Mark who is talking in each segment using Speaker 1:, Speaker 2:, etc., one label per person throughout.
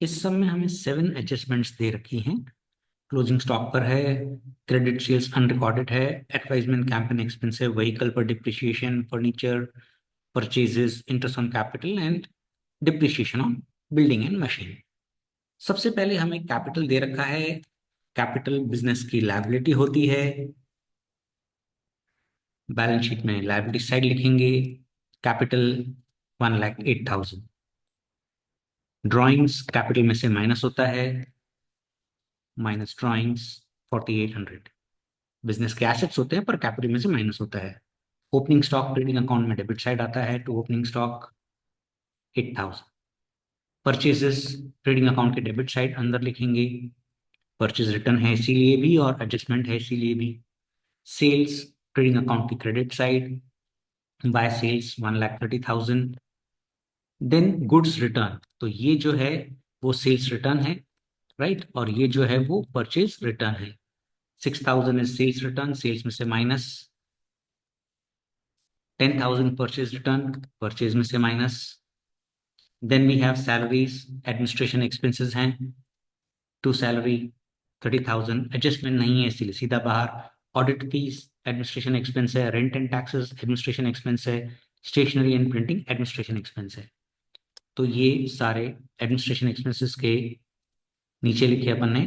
Speaker 1: इस सब में हमें 7 एडजस्टमेंट्स दे रखी हैं। क्लोजिंग स्टॉक पर है, क्रेडिट सेल्स अनरिकॉर्डेड है, एडवर्टाइजमेंट कैंपेन एक्सपेंस है, व्हीकल पर depreciation, furniture purchases, interest on capital and depreciation on building and machine. सबसे पहले हमें कैपिटल दे रखा है। कैपिटल बिजनेस की लायबिलिटी होती है। बैलेंस शीट में लायबिलिटी साइड लिखेंगे कैपिटल 1,08,000। ड्राइंग्स कैपिटल में से माइनस होता है, माइनस ड्राइंग्स 4,800। बिजनेस के एसेट्स होते हैं पर कैपिटल में से माइनस होता है। ओपनिंग स्टॉक ट्रेडिंग अकाउंट में डेबिट साइड आता है to opening stock 8,000। Purchases trading account के डेबिट साइड अंदर लिखेंगे। परचेज रिटर्न है इसीलिए भी और एडजस्टमेंट है इसीलिए भी। सेल्स ट्रेडिंग अकाउंट की credit side, by sales 1,30,000। Then goods return, तो ये जो है वो सेल्स रिटर्न है, राइट, और ये जो है वो परचेज रिटर्न है। 6,000 इज सेल्स रिटर्न, सेल्स में से माइनस। 10,000 परचेज रिटर्न, परचेज में से minus. Then we have salaries, administration expenses हैं, टू सैलरी 30,000। एडजस्टमेंट नहीं है इसीलिए सीधा बाहर। ऑडिट फीस एडमिनिस्ट्रेशन एक्सपेंस है, rent and taxes administration expense है, stationery and printing administration expense है। तो ये सारे एडमिनिस्ट्रेशन एक्सपेंसेस के नीचे लिखे अपन ने।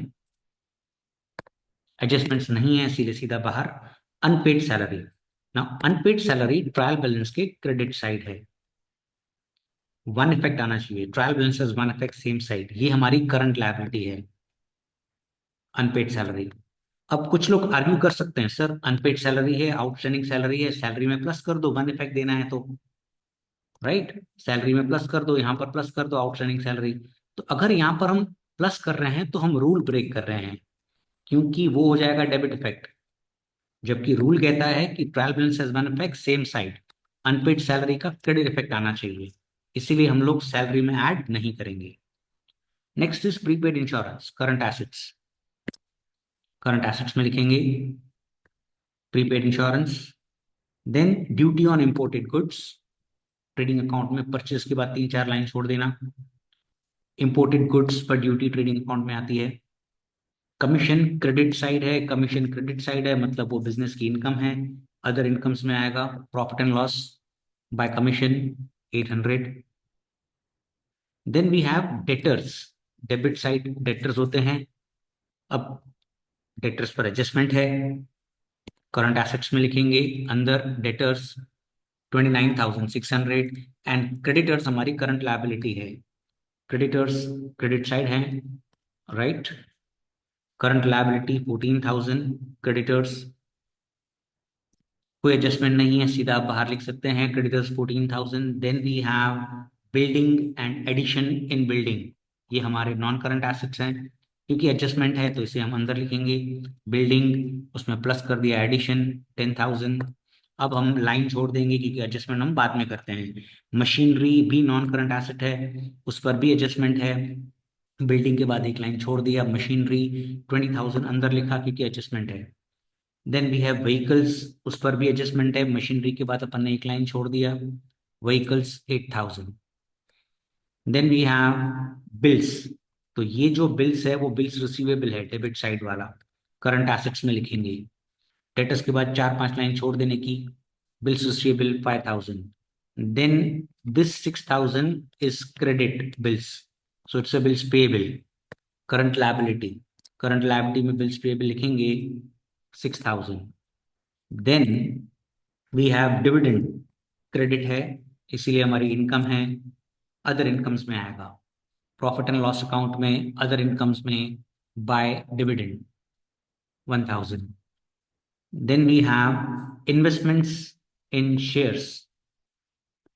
Speaker 1: एडजस्टमेंट्स नहीं है इसीलिए सीधा बाहर। अनपेड सैलरी, ना अनपेड सैलरी ट्रायल बैलेंस के क्रेडिट साइड है। वन इफेक्ट आना चाहिए, trial balance one effect same side, ये हमारी करंट लायबिलिटी है अनपेड सैलरी। अब कुछ लोग आर्ग्यू कर सकते हैं सर अनपेड सैलरी है, आउटस्टैंडिंग सैलरी है, सैलरी में प्लस कर दो, वन इफेक्ट देना है तो, राइट, सैलरी में प्लस कर दो, यहाँ पर प्लस कर दो आउटस्टैंडिंग सैलरी। तो अगर यहाँ पर हम प्लस कर रहे हैं तो हम रूल ब्रेक कर रहे हैं, क्योंकि वो हो जाएगा डेबिट इफेक्ट। जबकि रूल कहता है कि trial balance has one effect same side, unpaid salary का क्रेडिट इफेक्ट आना चाहिए, इसीलिए हम लोग सैलरी में ऐड नहीं करेंगे। Next is prepaid insurance current assets. Current assets में लिखेंगे prepaid insurance. Then duty on imported goods, trading account में परचेस के बाद 3-4 लाइन छोड़ देना। इंपोर्टेड गुड्स पर ड्यूटी ट्रेडिंग अकाउंट में आती है। कमीशन क्रेडिट साइड है, कमीशन क्रेडिट साइड है मतलब वो बिजनेस की इनकम है, अदर इनकम्स में आएगा। Profit and loss by commission 800। Then we have debtors, debit side debtors होते हैं। अब डेटर्स पर एडजस्टमेंट है, करंट एसेट्स में लिखेंगे अंदर डेटर्स 29,600 एंड क्रेडिटर्स हमारी करंट लायबिलिटी है। क्रेडिटर्स क्रेडिट साइड है, राइट, करंट लायबिलिटी 14,000। क्रेडिटर्स कोई एडजस्टमेंट नहीं है सीधा आप बाहर लिख सकते हैं creditors 14,000। Then we have building and addition in building, ये हमारे नॉन करंट एसेट्स हैं, क्योंकि एडजस्टमेंट है तो इसे हम अंदर लिखेंगे। बिल्डिंग उसमें प्लस कर दिया एडिशन 10,000। अब हम लाइन छोड़ देंगे क्योंकि एडजस्टमेंट हम बाद में करते हैं। मशीनरी भी नॉन करंट एसेट है, उस पर भी एडजस्टमेंट है, बिल्डिंग के बाद एक लाइन छोड़ दिया। मशीनरी 20,000 अंदर लिखा क्योंकि एडजस्टमेंट है। देन वी हैव व्हीकल्स, उस पर भी एडजस्टमेंट है, मशीनरी के बाद अपन ने एक लाइन छोड़ दिया। Vehicles 8,000। Then we have bills, तो ये जो बिल्स है वो बिल्स रिसीवेबल है, डेबिट साइड वाला, करंट एसेट्स में लिखेंगे। डेटर्स के बाद 4-5 लाइन छोड़ देने की। Bills receivable 5,000। Then this 6,000 is credit bills, so it's a bills payable. Current liability, current liability में बिल्स पेएबल लिखेंगे 6,000। Then we have dividend, credit है इसीलिए हमारी इनकम है, अदर इनकम्स में आएगा। प्रॉफिट एंड लॉस अकाउंट में अदर इनकम्स में by dividend 1,000। Then we have investments in shares,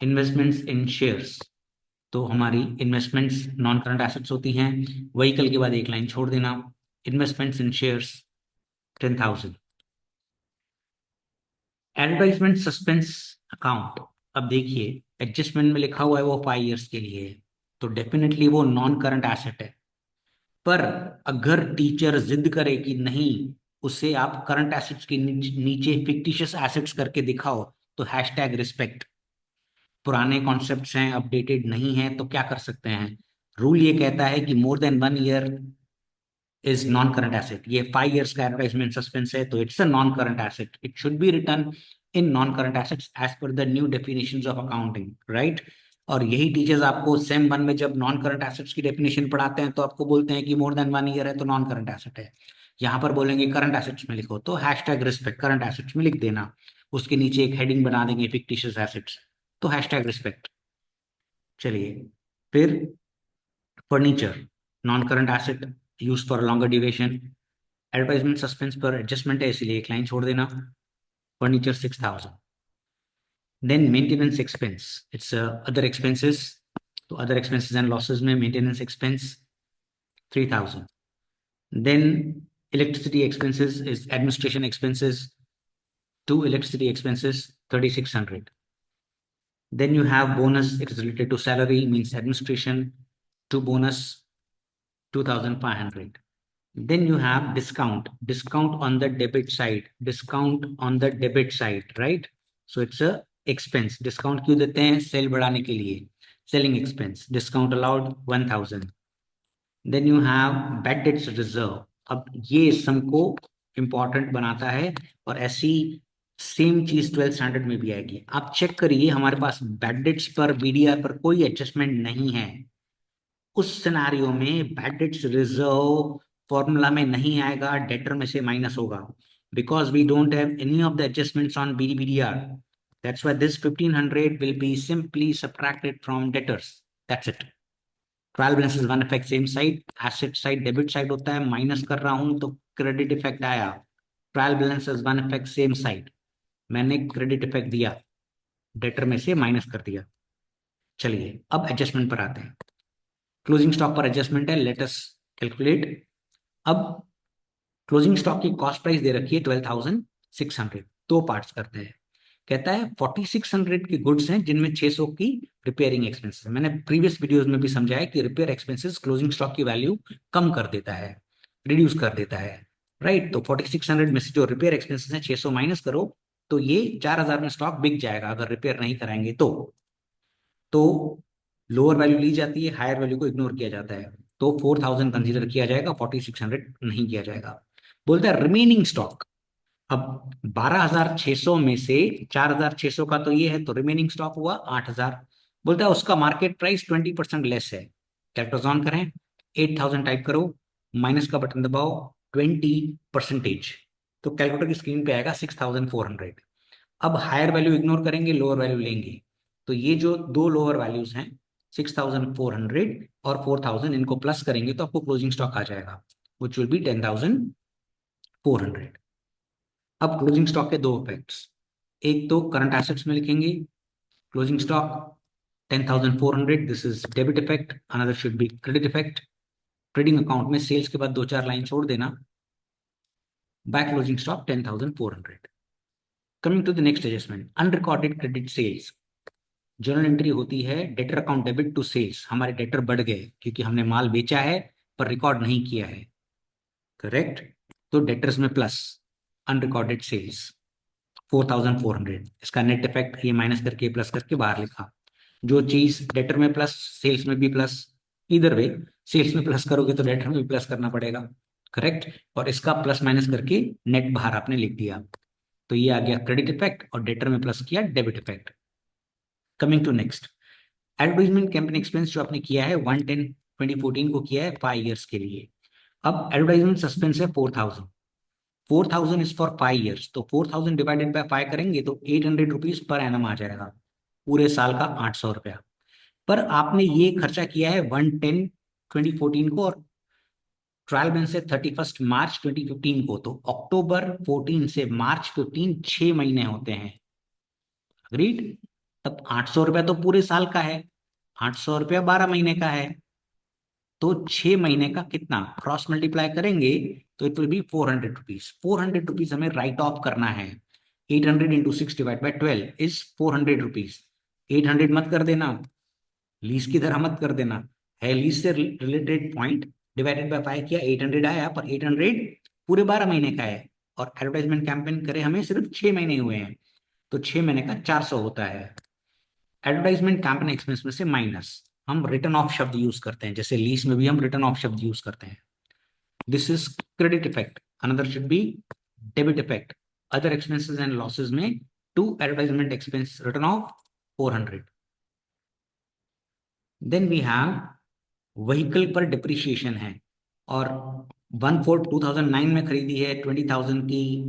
Speaker 1: investments in shares, तो हमारी इन्वेस्टमेंट्स नॉन करंट एसेट्स होती हैं। व्हीकल के बाद एक लाइन छोड़ देना। Investments in shares 10,000। Advertisement suspense account, अब देखिए एडजस्टमेंट में लिखा हुआ है वो 5 ईयर्स के लिए है, तो डेफिनेटली वो नॉन करंट एसेट है। पर अगर टीचर जिद करे कि नहीं उसे आप करंट एसेट्स के नीचे फिक्टिशियस एसेट्स करके दिखाओ, तो हैशटैग रिस्पेक्ट। पुराने कॉन्सेप्ट्स हैं, अपडेटेड नहीं है, तो क्या कर सकते हैं, रूल ये कहता है कि more than 1 year is non current asset. ये 5 years का एडवर्टाइजमेंट सस्पेंस है, तो it's a non current asset, it should be return in non current assets as per the new definitions of accounting, right. और यही teachers आपको sem 1 में जब non current assets की डेफिनेशन पढ़ाते हैं तो आपको बोलते हैं कि मोर देन 1 ईयर है तो नॉन करंट एसेट है। यहाँ पर बोलेंगे करंट एसेट्स में लिखो, तो हैशटैग रिस्पेक्ट करंट एसेट्स में लिख देना, उसके नीचे एक हेडिंग बना देंगे फिक्टिशियस एसेट्स, तो हैशटैग रिस्पेक्ट। चलिए, फिर furniture, non current asset, use for longer duration. Advertisement suspense पर एडजस्टमेंट है, इसलिए एक लाइन छोड़ देना, furniture 6,000। Then maintenance expense, it's other expenses, तो अदर एक्सपेंसेस एंड लॉसेस में maintenance expense 3,000। Then electricity expenses is administration expenses, to electricity expenses 3,600। Then you have bonus, it is related to salary, means administration, to bonus 2,500. Then you have discount on the debit side, right? So it's a expense. Discount क्यों देते हैं? Cell बढ़ाने के लिए, selling expense. Discount allowed 1,000. Then you have bad debts reserve. अब ये सम को important बनाता है, और ऐसी सेम चीज 12th स्टैंडर्ड में भी आएगी। आप चेक करिए, हमारे पास बैड डेट्स पर बीडीआर पर कोई एडजस्टमेंट नहीं है। उस सिनारियो में बैड डेट्स रिजर्व फॉर्मूला में नहीं आएगा, डेटर में से माइनस होगा, because we don't have any of the adjustments on BDR. That's why this 1,500 will be simply subtracted from debtors, that's it. Trial balance is one effect same side, asset side debit side होता है, minus कर रहा हूं तो credit effect आया। Trial balance is one effect same side, मैंने credit effect दिया, debtor में से माइनस कर दिया। चलिए अब एडजस्टमेंट पर आते हैं। क्लोजिंग स्टॉक पर एडजस्टमेंट है, लेट अस कैलकुलेट। अब क्लोजिंग स्टॉक की कॉस्ट प्राइस दे रखी है 12,600। दो पार्ट्स करते हैं। कहता है 4,600 की गुड्स हैं जिनमें 600 की रिपेयरिंग एक्सपेंसेस है। मैंने प्रीवियस वीडियोस में भी समझाया कि रिपेयर एक्सपेंसेस क्लोजिंग स्टॉक की वैल्यू कम कर देता है, रिड्यूस कर देता है, राइट। तो 4,600 में से जो रिपेयर एक्सपेंसेस है 600 माइनस करो, तो ये 4,000 में स्टॉक बिक जाएगा अगर रिपेयर नहीं कराएंगे तो लोअर वैल्यू ली जाती है, हायर वैल्यू को इग्नोर किया जाता है। तो 4,000 कंसीडर किया जाएगा, 4,600 नहीं किया जाएगा। बोलता है रिमेनिंग स्टॉक। अब 12,600 में से 4,600 का तो ये है, तो रिमेनिंग स्टॉक हुआ 8,000। बोलता है उसका मार्केट प्राइस 20% लेस है। कैलकुलेटर ऑन करें, 8,000 टाइप करो, माइनस का बटन दबाओ, 20%, तो कैलकुलेटर की स्क्रीन पे आएगा 6,400। अब हायर वैल्यू इग्नोर करेंगे, लोअर वैल्यू लेंगे, तो ये जो दो लोअर वैल्यूज हैं 6,400 और 4,000, इनको प्लस करेंगे तो आपको क्लोजिंग स्टॉक आ जाएगा, विच विल बी 10,400। अब क्लोजिंग स्टॉक के दो इफेक्ट्स, एक तो करंट एसेट्स में लिखेंगे closing stock 10,400, this is debit effect, another should be credit effect. Trading account में सेल्स के बाद दो चार लाइन छोड़ देना, by closing stock 10,400। Coming to the next adjustment, unrecorded credit sales. Journal entry होती है debtor account debit to sales, हमारे डेटर बढ़ गए क्योंकि हमने माल बेचा है पर रिकॉर्ड नहीं किया है, करेक्ट। तो डेटर्स में प्लस, अनरिकॉर्डेड सेल्स 4,400, इसका नेट इफेक्ट ये माइनस करके प्लस करके बाहर लिखा। जो चीज डेटर में प्लस सेल्स में भी प्लस, इधर वे सेल्स में प्लस करोगे तो डेटर में भी प्लस करना पड़ेगा, करेक्ट। और इसका प्लस माइनस करके नेट बाहर आपने लिख दिया, तो ये आ गया क्रेडिट इफेक्ट, और डेटर में प्लस किया debit effect. Coming to next, advertisement campaign expense जो आपने किया है 1/10/2014 को किया है 5 years के लिए। अब एडवर्टाइजमेंट सस्पेंस है 4,000, 4,000 इज फॉर 5 years, तो 4,000 डिवाइडेड बाय 5 करेंगे तो 800 रुपीज पर एनम आ जाएगा, पूरे साल का 800 रुपया। पर आपने ये खर्चा किया है 1/10/2014 को, और ट्रायल बैलेंस है 31st March 2015 को, तो अक्टूबर 14 से मार्च 15 6 महीने होते हैं, अग्रीड। तब 800 रुपया तो पूरे साल का है, 800 रुपया 12 महीने का है, तो 6 महीने का कितना क्रॉस मल्टीप्लाई करेंगे तो it will be 400 rupees. 400 rupees हमें राइट ऑफ करना है। 800 × 6 / 12 इज 400 रुपीज। 800 मत कर देना, लीज की तरह मत कर देना, है लीज से रिलेटेड पॉइंट, डिवाइडेड बाय 5 किया 800 आया, पर 800 पूरे 12 महीने का है, और एडवर्टाइजमेंट कैंपेन करे हमें सिर्फ 6 महीने हुए हैं, तो 6 महीने का 400 होता है। एडवर्टाइजमेंट कैंपेन एक्सपेंस में से माइनस, हम रिटर्न ऑफ शब्द यूज करते हैं, जैसे लीज में भी हम रिटर्न ऑफ शब्द यूज करते हैं. This is credit effect. Another should be debit effect. Other expenses and losses में to advertisement expense return of 400. Then we have vehicle पर डिप्रिशिएशन है, और 1/4/2009 में खरीदी है, 20,000 की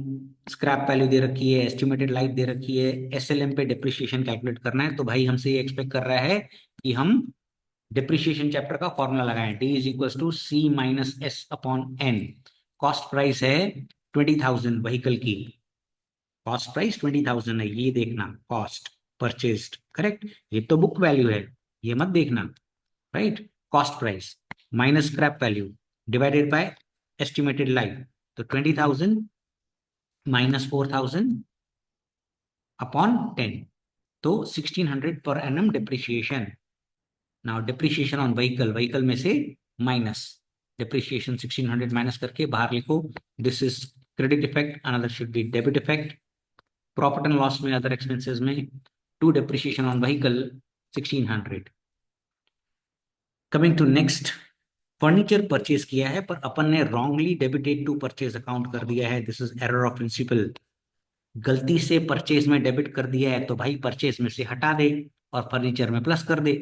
Speaker 1: स्क्रैप वैल्यू दे रखी है, एस्टिमेटेड लाइफ दे रखी है, एसएलएम पे डिप्रिशिएशन कैलकुलेट करना है. तो भाई हमसे ये एक्सपेक्ट कर रहा है कि हम डिप्रिशिएशन चैप्टर का फॉर्मूला लगाएं. D is equal to C minus S upon N. Cost price है 20,000 व्हीकल की. कॉस्ट प्राइस 20,000 है, ये देखना. Cost purchased, correct. ये तो बुक वैल्यू है, ये मत देखना. Right. Cost price minus scrap value divided by estimated life. तो 20,000 माइनस 4,000 अपॉन 10, तो 1,600 per annum depreciation. Now depreciation on vehicle, vehicle में से माइनस डिप्रिशिएशन 1,600 माइनस करके बाहर लिखो. This is credit effect. Another should be debit effect. Profit and loss में other expenses में to depreciation on vehicle 1,600. Coming to next, furniture purchase किया है पर अपन ने wrongly debited to purchase account कर दिया है. This is error of principle. गलती से परचेज में डेबिट कर दिया है तो भाई परचेज में से हटा दे और फर्नीचर में प्लस कर दे.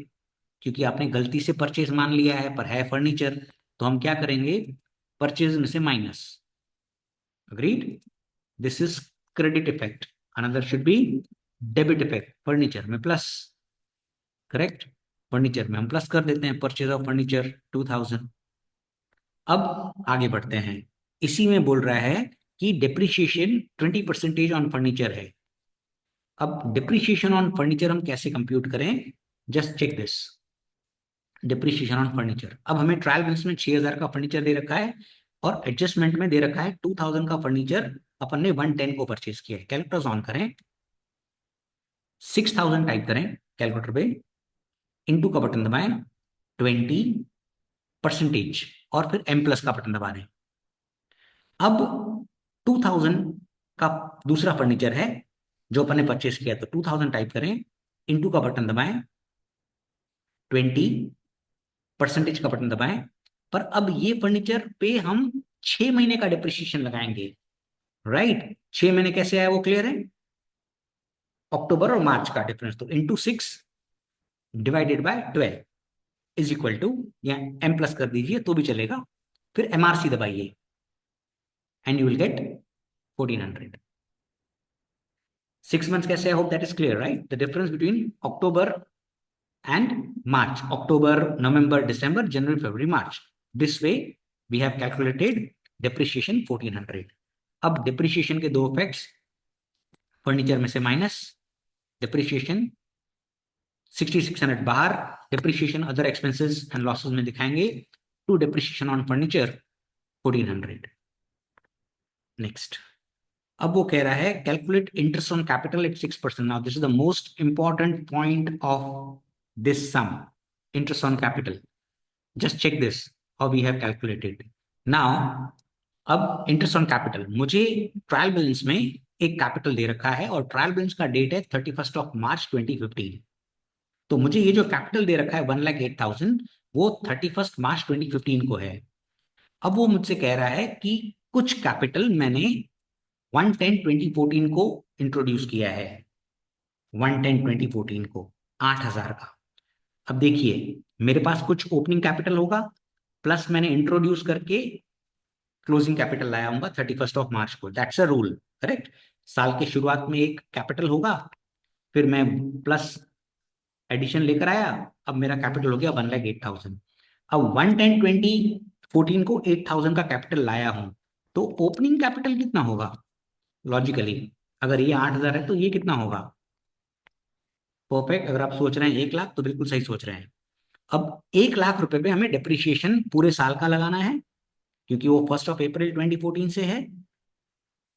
Speaker 1: क्योंकि आपने गलती से परचेज मान लिया है पर है फर्नीचर, तो हम क्या करेंगे, परचेज में से minus. Agreed. This is credit effect. Another should be debit effect. Furniture में प्लस, करेक्ट. फर्नीचर में हम प्लस कर देते हैं. Purchase of furniture 2,000. अब आगे बढ़ते हैं. इसी में बोल रहा है कि डिप्रिशिएशन 20% ऑन फर्नीचर है. अब डिप्रिशिएशन ऑन फर्नीचर हम कैसे कंप्यूट करें, just check this. Depreciation on furniture, अब हमें ट्रायल बैलेंस में 6,000 का फर्नीचर दे रखा है और एडजस्टमेंट में दे रखा है 2,000 का फर्नीचर. अपन ने 110 को परचेज किया है. कैलकुलेटर्स ऑन करें, 6,000 टाइप करें कैलकुलेटर पे, इनटू का बटन दबाएं, 20% और फिर एम प्लस का बटन दबा दें. अब 2,000 का दूसरा फर्नीचर है जो अपन ने परचेस किया, तो 2,000 टाइप करें, इनटू का बटन दबाएं, 20% का बटन दबाएं. पर अब ये फर्नीचर पे हम 6 महीने का डिप्रिशिएशन लगाएंगे. राइट. 6 महीने कैसे आया वो क्लियर है. अक्टूबर और मार्च का डिफरेंस, तो into 6 divided by 12 is equal to, या एम प्लस कर दीजिए तो भी चलेगा. फिर एमआरसी दबाइए and you will get 1,400. 6 months कैसे, I hope that is clear. Right. The difference between October and March, October, November, December, January, February, March. This way we have calculated depreciation 1,400. अब depreciation के दो effects, furniture में से minus, depreciation 6,600 बाहर, depreciation other expenses and losses में दिखाएंगे, to depreciation on furniture 1,400. Next, अब वो कह रहा है calculate interest on capital at 6%. Now this is the most important point of this sum, interest on capital. Just check this how we have calculated. Now अब interest on capital, मुझे trial balance में एक capital दे रखा है और trial balance का date है 31 मार्च 2015. तो मुझे ये जो कैपिटल दे रखा है 1,08,000, वो 31 मार्च 2015 को है. अब वो मुझसे कह रहा है कि कुछ कैपिटल मैंने 110/2014 को इंट्रोड्यूस किया है. 110/2014 को 8,000 का. अब देखिए, मेरे पास कुछ ओपनिंग कैपिटल होगा, प्लस मैंने इंट्रोड्यूस करके क्लोजिंग कैपिटल लाया हूँ 31 मार्च को. That's a rule, correct. साल के शुरुआत में एक कैपिटल होगा, फिर मैं प्लस एडिशन लेकर आया, अब मेरा कैपिटल हो गया 1,08,000. अब 110/2014 को 8,000 का कैपिटल लाया हूं, तो ओपनिंग कैपिटल कितना होगा लॉजिकली. अगर ये 8,000 है तो ये कितना होगा. परफेक्ट. अगर आप सोच रहे हैं 1 लाख तो बिल्कुल सही सोच रहे हैं. अब 1 लाख रुपए पे हमें डिप्रिशिएशन पूरे साल का लगाना है क्योंकि वो 1 अप्रैल 2014 से है.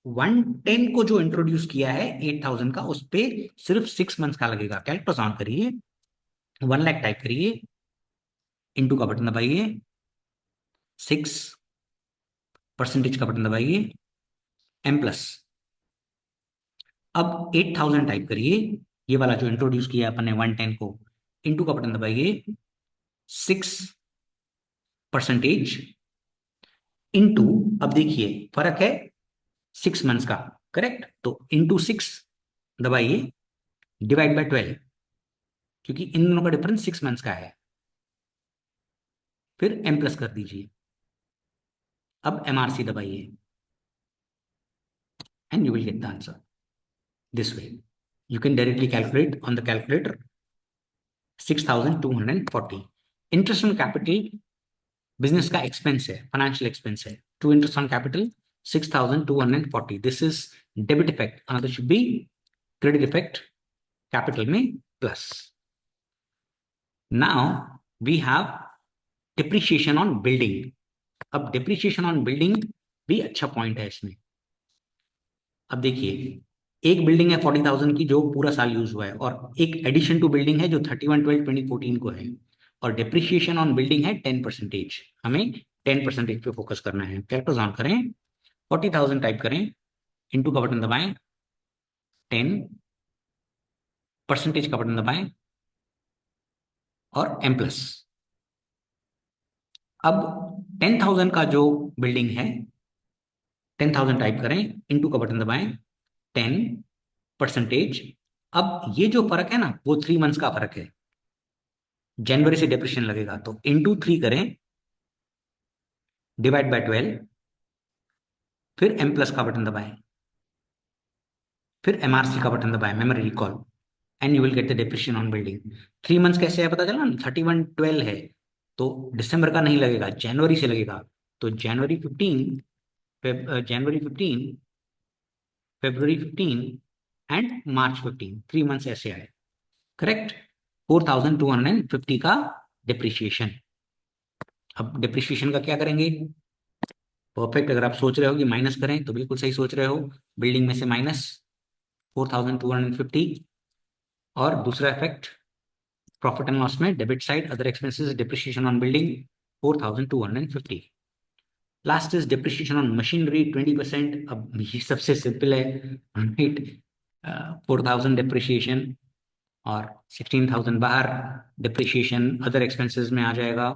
Speaker 1: 110 को जो इंट्रोड्यूस किया है 8,000 का, उस पे सिर्फ 6 मंथ्स का लगेगा. कैलकुलेटर ऑन करिए, 1 लाख टाइप करिए, इनटू का बटन दबाइए, 6% का बटन दबाइए, एम प्लस. अब 8,000 टाइप करिए, ये वाला जो इंट्रोड्यूस किया अपन ने 110 को, इनटू का बटन दबाइए, 6% इंटू, अब देखिए फर्क है 6 मंथ्स का, करेक्ट, तो इंटू 6 दबाइए, डिवाइड बाय 12, क्योंकि इन दोनों का डिफरेंस 6 मंथ्स का है, फिर m प्लस कर दीजिए। अब MRC दबाइए and you will get the answer this way. You can directly calculate on the calculator 6,240। Interest on capital business का एक्सपेंस है, फाइनेंशियल एक्सपेंस है, to interest on capital 6,240, this is debit effect, another should be credit effect, capital में plus. Now we have depreciation on building. अब depreciation on building भी अच्छा point है इसमें। अब देखिए एक बिल्डिंग है 40,000 की जो पूरा साल यूज हुआ है, और एक एडिशन टू बिल्डिंग है जो 31/12/2014 को है, और डिप्रिशिएशन ऑन बिल्डिंग है 10%। हमें 10% पे फोकस करना है। कैरेक्टर्स ऑन करें, 40,000 टाइप करें, इंटू का बटन दबाएं, 10% का बटन दबाएं और M प्लस। अब 10,000 का जो बिल्डिंग है, 10,000 टाइप करें, इंटू का बटन दबाएं, 10%। अब ये जो फर्क है ना, वो 3 मंथ्स का फर्क है, जनवरी से डिप्रेशन लगेगा, तो इंटू 3 करें, डिवाइड बाय 12, फिर M प्लस का बटन दबाएं, फिर MRC का बटन दबाएं, memory recall, and you will get the depression on building. 3 months कैसे है पता चला ना, 31/12 है, तो दिसंबर का नहीं लगेगा, जनवरी से लगेगा, तो जनवरी 15, February 15 एंड March 15, 3 मंथ्स ऐसे आए, करेक्ट। 4,250 का डिप्रिशिएशन। अब डिप्रिशिएशन का क्या करेंगे, परफेक्ट। अगर आप सोच रहे हो कि माइनस करें तो बिल्कुल सही सोच रहे हो, बिल्डिंग में से माइनस 4,250। और दूसरा इफेक्ट प्रॉफिट एंड लॉस में debit side other expenses depreciation on building 4,250। Last is depreciation on machinery 20%। अब ये सबसे सिंपल है, राइट। 4,000 डिप्रिशिएशन और 16,000 बाहर डिप्रिशिएशन अदर एक्सपेंसेस में आ जाएगा,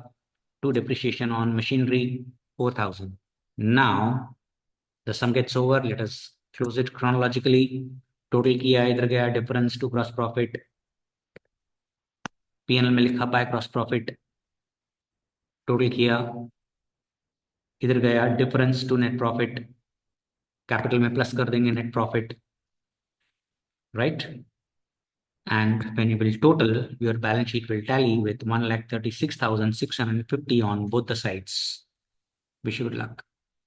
Speaker 1: to depreciation on machinery 4,000। Now the sum gets over, let us close it chronologically. Total किया, इधर गया difference to cross profit, P&L में लिखा बाय क्रॉस प्रॉफिट, टोटल किया, इधर गया difference to net profit, capital में प्लस कर देंगे net profit, right. And when you will total, your balance sheet will tally with 1,36,650 on both the sides. Wish you good luck.